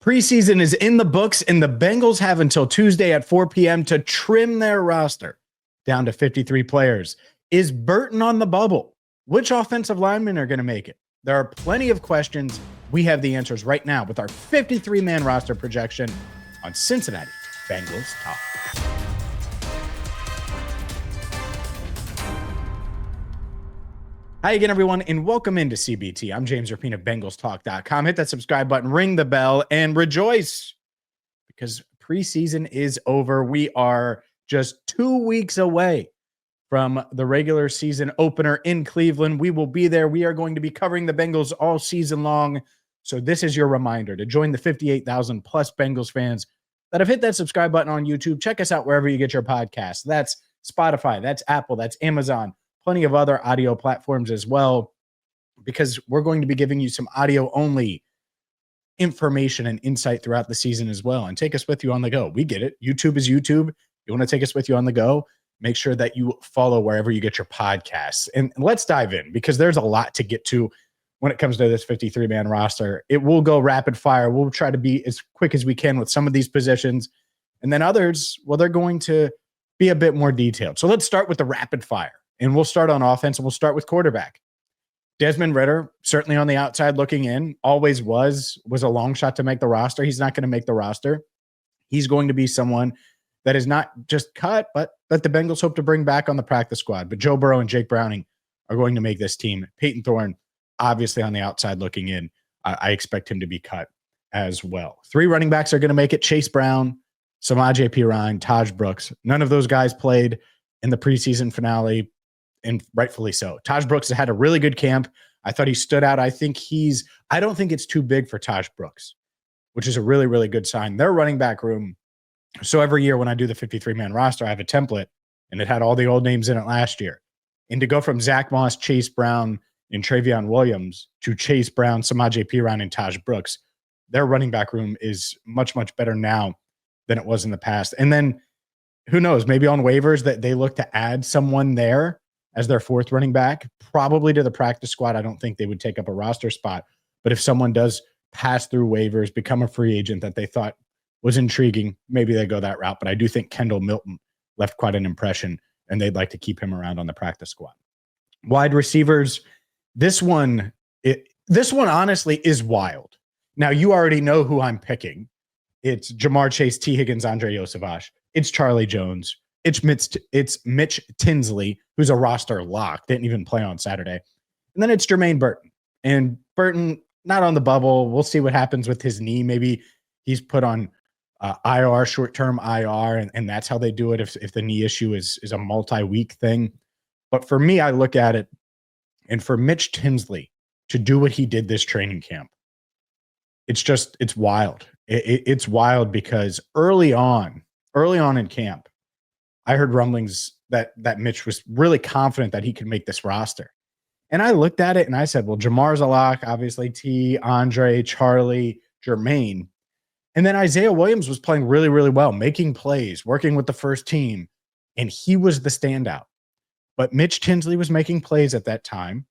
Preseason is in the books, and the Bengals have until Tuesday at 4 p.m. to trim their roster down to 53 players. Is Burton on the bubble? Which offensive linemen are going to make it? There are plenty of questions. We have the answers right now with our 53-man roster projection on Cincinnati Bengals Talk. Hi again, everyone, and welcome into CBT. I'm James Rapien of BengalsTalk.com. Hit that subscribe button, ring the bell, and rejoice because preseason is over. We are just 2 weeks away from the regular season opener in Cleveland. We will be there. We are going to be covering the Bengals all season long. So this is your reminder to join the 58,000 plus Bengals fans that have hit that subscribe button on YouTube. Check us out wherever you get your podcasts. That's Spotify, that's Apple, that's Amazon. Plenty of other audio platforms as well, because we're going to be giving you some audio only information and insight throughout the season as well. And take us with you on the go. We get it. YouTube is YouTube. You want to take us with you on the go? Make sure that you follow wherever you get your podcasts. And let's dive in, because there's a lot to get to when it comes to this 53-man roster. It will go rapid fire. We'll try to be as quick as we can with some of these positions. And then others, well, they're going to be a bit more detailed. So let's start with the rapid fire. And we'll start on offense, and we'll start with quarterback. Desmond Ridder, certainly on the outside looking in, always was a long shot to make the roster. He's not going to make the roster. He's going to be someone that is not just cut, but that the Bengals hope to bring back on the practice squad. But Joe Burrow and Jake Browning are going to make this team. Peyton Thorne, obviously on the outside looking in, I expect him to be cut as well. 3 running backs are going to make it: Chase Brown, Samaje Perine, Taj Brooks. None of those guys played in the preseason finale, and rightfully so. Taj Brooks has had a really good camp. I thought he stood out. I don't think it's too big for Taj Brooks, which is a really, really good sign. Their running back room. So every year when I do the 53-man roster, I have a template, and it had all the old names in it last year. And to go from Zach Moss, Chase Brown, and Travion Williams to Chase Brown, Samaje Perine, and Taj Brooks, their running back room is much, much better now than it was in the past. And then who knows, maybe on waivers that they look to add someone there as their 4th running back, probably to the practice squad. I don't think they would take up a roster spot. But if someone does pass through waivers, become a free agent that they thought was intriguing, maybe they go that route. But I do think Kendall Milton left quite an impression, and they'd like to keep him around on the practice squad. Wide receivers, this one honestly is wild. Now, you already know who I'm picking. It's Jamar Chase, T. Higgins, Andre Yosavash. It's Charlie Jones. It's Mitch Tinsley, who's a roster lock, didn't even play on Saturday. And then it's Jermaine Burton. And Burton, not on the bubble. We'll see what happens with his knee. Maybe he's put on IR, short-term IR, and that's how they do it if the knee issue is a multi-week thing. But for me, I look at it, and for Mitch Tinsley to do what he did this training camp, it's wild. It's wild because early on in camp, I heard rumblings that Mitch was really confident that he could make this roster. And I looked at it and I said, well, Jamar's a lock, obviously T, Andre, Charlie, Jermaine. And then Isaiah Williams was playing really, really well, making plays, working with the first team, and he was the standout. But Mitch Tinsley was making plays at that time,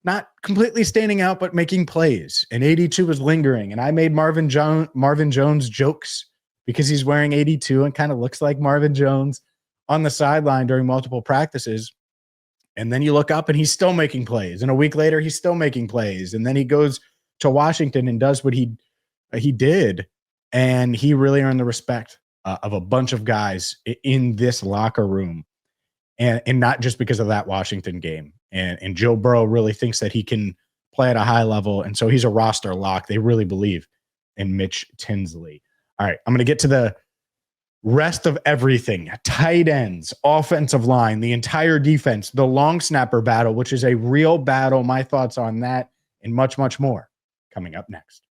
not completely standing out, but making plays. And 82 was lingering. And I made Marvin Jones jokes because he's wearing 82 and kind of looks like Marvin Jones on the sideline during multiple practices. And then you look up and he's still making plays. And a week later, he's still making plays. And then he goes to Washington and does what he did. And he really earned the respect of a bunch of guys in this locker room. And not just because of that Washington game. And Joe Burrow really thinks that he can play at a high level. And so he's a roster lock. They really believe in Mitch Tinsley. All right, I'm going to get to the rest of everything. Tight ends, offensive line, the entire defense, the long snapper battle, which is a real battle. My thoughts on that and much, much more coming up next.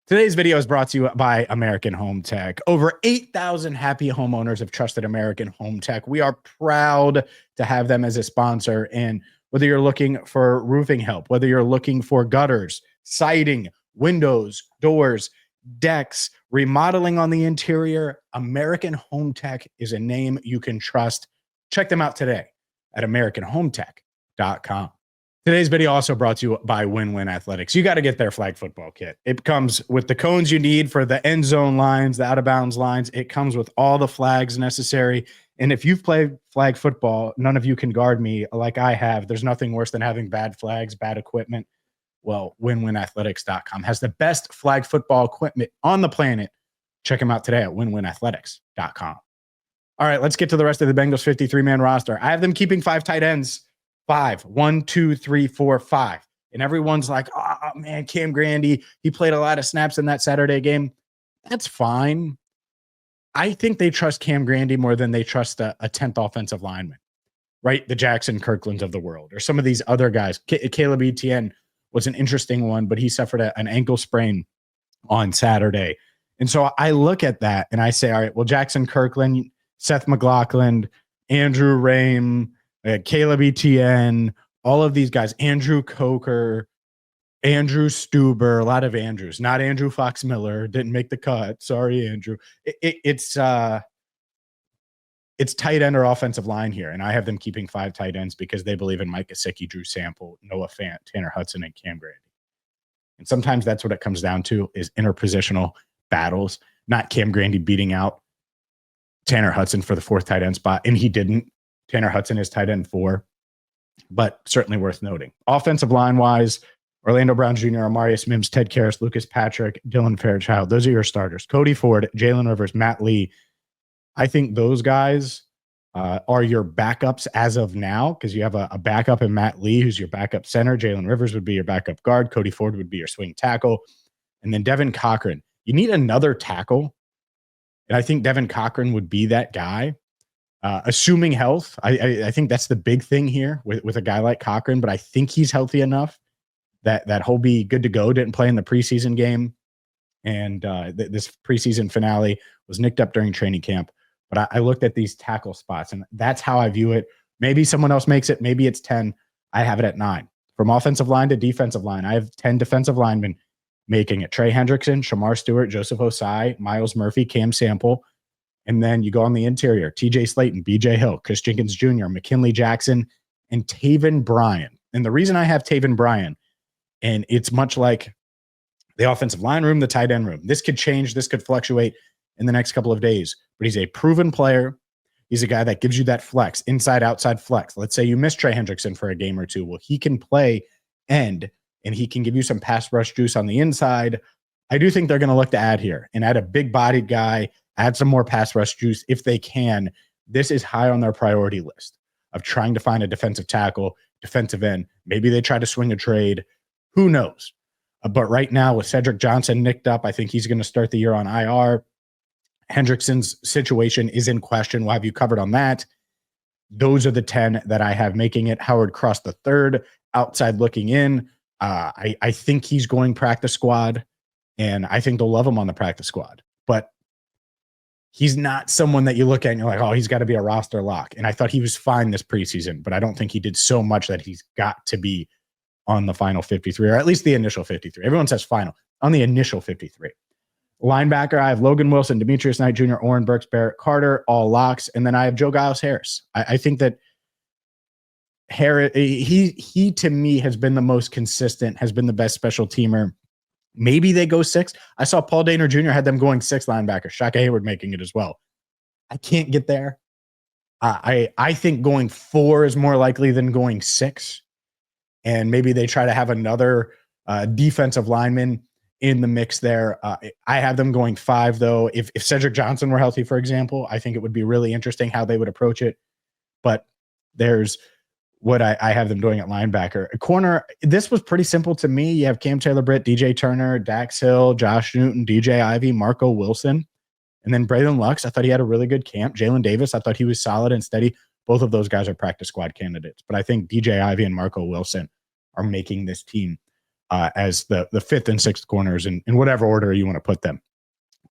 Today's video is brought to you by American Home Tech. Over 8,000 happy homeowners have trusted American Home Tech. We are proud to have them as a sponsor. And whether you're looking for roofing help, whether you're looking for gutters, siding, windows, doors, decks, remodeling on the interior, American Home Tech is a name you can trust. Check them out today at AmericanHomeTech.com. Today's video also brought to you by Win-Win Athletics. You got to get their flag football kit. It comes with the cones you need for the end zone lines, the out of bounds lines. It comes with all the flags necessary. And if you've played flag football, none of you can guard me like I have. There's nothing worse than having bad flags, bad equipment. Well, winwinathletics.com has the best flag football equipment on the planet. Check them out today at winwinathletics.com. All right, let's get to the rest of the Bengals 53-man roster. I have them keeping 5 tight ends. 5. 1, 2, 3, 4, 5. And everyone's like, oh, man, Cam Grandy, he played a lot of snaps in that Saturday game. That's fine. I think they trust Cam Grandy more than they trust a 10th offensive lineman, right? The Jackson Kirklands of the world, or some of these other guys. Caleb Etienne was an interesting one, but he suffered an ankle sprain on Saturday. And so I look at that and I say, all right, well, Jackson Kirkland, Seth McLaughlin, Andrew Rame, Caleb Etienne, all of these guys, Andrew Coker, Andrew Stuber, a lot of Andrews, not Andrew Fox Miller, didn't make the cut. Sorry, Andrew. It's tight end or offensive line here, and I have them keeping 5 tight ends because they believe in Mike Gesicki, Drew Sample, Noah Fant, Tanner Hudson, and Cam Grandy. And sometimes that's what it comes down to is interpositional battles, not Cam Grandy beating out Tanner Hudson for the 4th tight end spot, and he didn't. Tanner Hudson is tight end 4, but certainly worth noting. Offensive line-wise, Orlando Brown Jr., Amarius Mims, Ted Karras, Lucas Patrick, Dylan Fairchild. Those are your starters. Cody Ford, Jalen Rivers, Matt Lee. I think those guys are your backups as of now because you have a backup in Matt Lee, who's your backup center. Jalen Rivers would be your backup guard. Cody Ford would be your swing tackle. And then Devin Cochran. You need another tackle, and I think Devin Cochran would be that guy. Assuming health, I think that's the big thing here with a guy like Cochran, but I think he's healthy enough that he'll be good to go. Didn't play in the preseason game, and this preseason finale was nicked up during training camp. But I looked at these tackle spots, and that's how I view it. Maybe someone else makes it. Maybe it's 10. I have it at 9. From offensive line to defensive line, I have 10 defensive linemen making it. Trey Hendrickson, Shamar Stewart, Joseph Osai, Miles Murphy, Cam Sample. And then you go on the interior, TJ Slayton, BJ Hill, Chris Jenkins Jr., McKinley Jackson, and Taven Bryan. And the reason I have Taven Bryan, and it's much like the offensive line room, the tight end room. This could change. This could fluctuate in the next couple of days. But he's a proven player. He's a guy that gives you that flex, inside, outside flex. Let's say you miss Trey Hendrickson for a game or two. Well, he can play end, and he can give you some pass rush juice on the inside. I do think they're going to look to add here and add a big-bodied guy, add some more pass rush juice if they can. This is high on their priority list of trying to find a defensive tackle, defensive end. Maybe they try to swing a trade. Who knows? But right now with Cedric Johnson nicked up, I think he's going to start the year on IR. Hendrickson's situation is in question. We'll have you covered on that. Those are the 10 that I have making it. Howard Cross the third, outside looking in. I think he's going practice squad, and I think they'll love him on the practice squad. But he's not someone that you look at and you're like, oh, he's got to be a roster lock. And I thought he was fine this preseason, but I don't think he did so much that he's got to be on the final 53, or at least the initial 53. Everyone says final. On the initial 53. Linebacker, I have Logan Wilson, Demetrius Knight Jr., Oren Burks, Barrett Carter, all locks. And then I have Joe Giles-Harris. I think that Harris, he to me has been the most consistent, has been the best special teamer. Maybe they go 6. I saw Paul Dehner Jr. had them going 6 linebacker. Shaka Hayward making it as well. I can't get there. I think going 4 is more likely than going 6. And maybe they try to have another defensive lineman in the mix there. I have them going 5, though. If Cedric Johnson were healthy, for example, I think it would be really interesting how they would approach it. But there's what I have them doing at linebacker. Corner, this was pretty simple to me. You have Cam Taylor-Britt, DJ Turner, Dax Hill, Josh Newton, DJ Ivy, Marco Wilson, and then Braylon Lux. I thought he had a really good camp. Jalen Davis, I thought he was solid and steady. Both of those guys are practice squad candidates. But I think DJ Ivy and Marco Wilson are making this team as the 5th and 6th corners in whatever order you want to put them.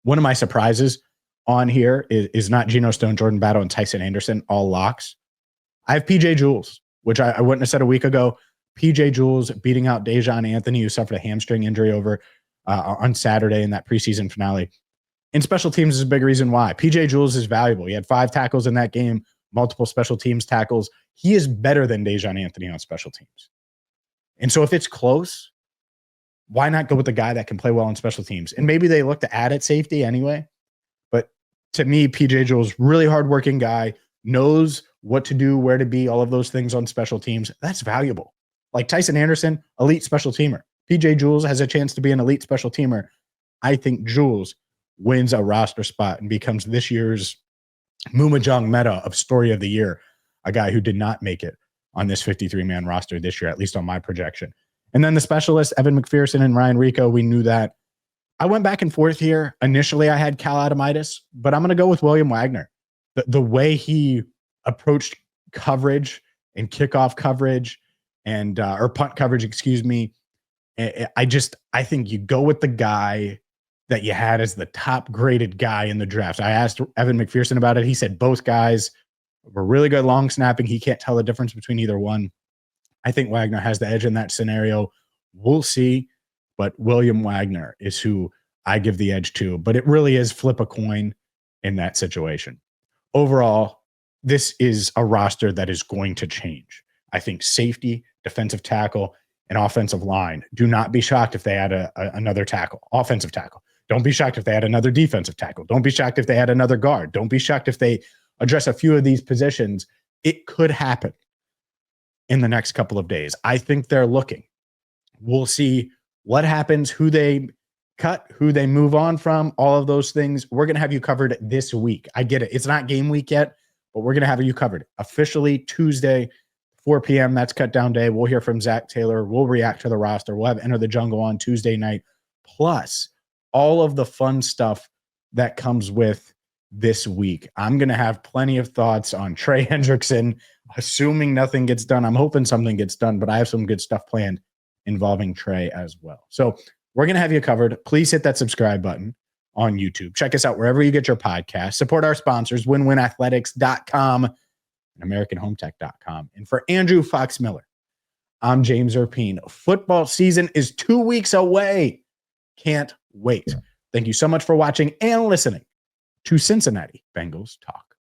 One of my surprises on here is not Geno Stone, Jordan Battle, and Tyson Anderson, all locks. I have PJ Jules, which I wouldn't have said a week ago. PJ Jules beating out Dejon Anthony, who suffered a hamstring injury over on Saturday in that preseason finale. And special teams is a big reason why. PJ Jules is valuable. He had 5 tackles in that game, multiple special teams tackles. He is better than Dejon Anthony on special teams. And so if it's close, why not go with the guy that can play well on special teams? And maybe they look to add at safety anyway. But to me, PJ Jules, really hardworking guy, knows what to do, where to be, all of those things on special teams. That's valuable. Like Tyson Anderson, elite special teamer. PJ Jules has a chance to be an elite special teamer. I think Jules wins a roster spot and becomes this year's Mumajong Meta of Story of the Year, a guy who did not make it on this 53-man roster this year, at least on my projection. And then the specialists, Evan McPherson and Ryan Rico, we knew that. I went back and forth here. Initially, I had Cal Adamitis, but I'm going to go with William Wagner. The way he approached coverage and kickoff coverage and or punt coverage, excuse me. I think you go with the guy that you had as the top graded guy in the draft. I asked Evan McPherson about it. He said both guys were really good long snapping. He can't tell the difference between either one. I think Wagner has the edge in that scenario. We'll see, but William Wagner is who I give the edge to. But it really is flip a coin in that situation. Overall, this is a roster that is going to change. I think safety, defensive tackle, and offensive line. Do not be shocked if they add another tackle, offensive tackle. Don't be shocked if they add another defensive tackle. Don't be shocked if they add another guard. Don't be shocked if they address a few of these positions. It could happen in the next couple of days. I think they're looking. We'll see what happens, who they cut, who they move on from, all of those things. We're going to have you covered this week. I get it. It's not game week yet, but we're going to have you covered officially Tuesday, 4 p.m. That's cut down day. We'll hear from Zach Taylor. We'll react to the roster. We'll have Enter the Jungle on Tuesday night. Plus all of the fun stuff that comes with this week. I'm going to have plenty of thoughts on Trey Hendrickson, assuming nothing gets done. I'm hoping something gets done, but I have some good stuff planned involving Trey as well. So we're going to have you covered. Please hit that subscribe button on YouTube. Check us out wherever you get your podcast. Support our sponsors, winwinathletics.com and AmericanHomeTech.com. And for Andrew Fox Miller, I'm James Rapien. Football season is 2 weeks away. Can't wait. Thank you so much for watching and listening to Cincinnati Bengals Talk.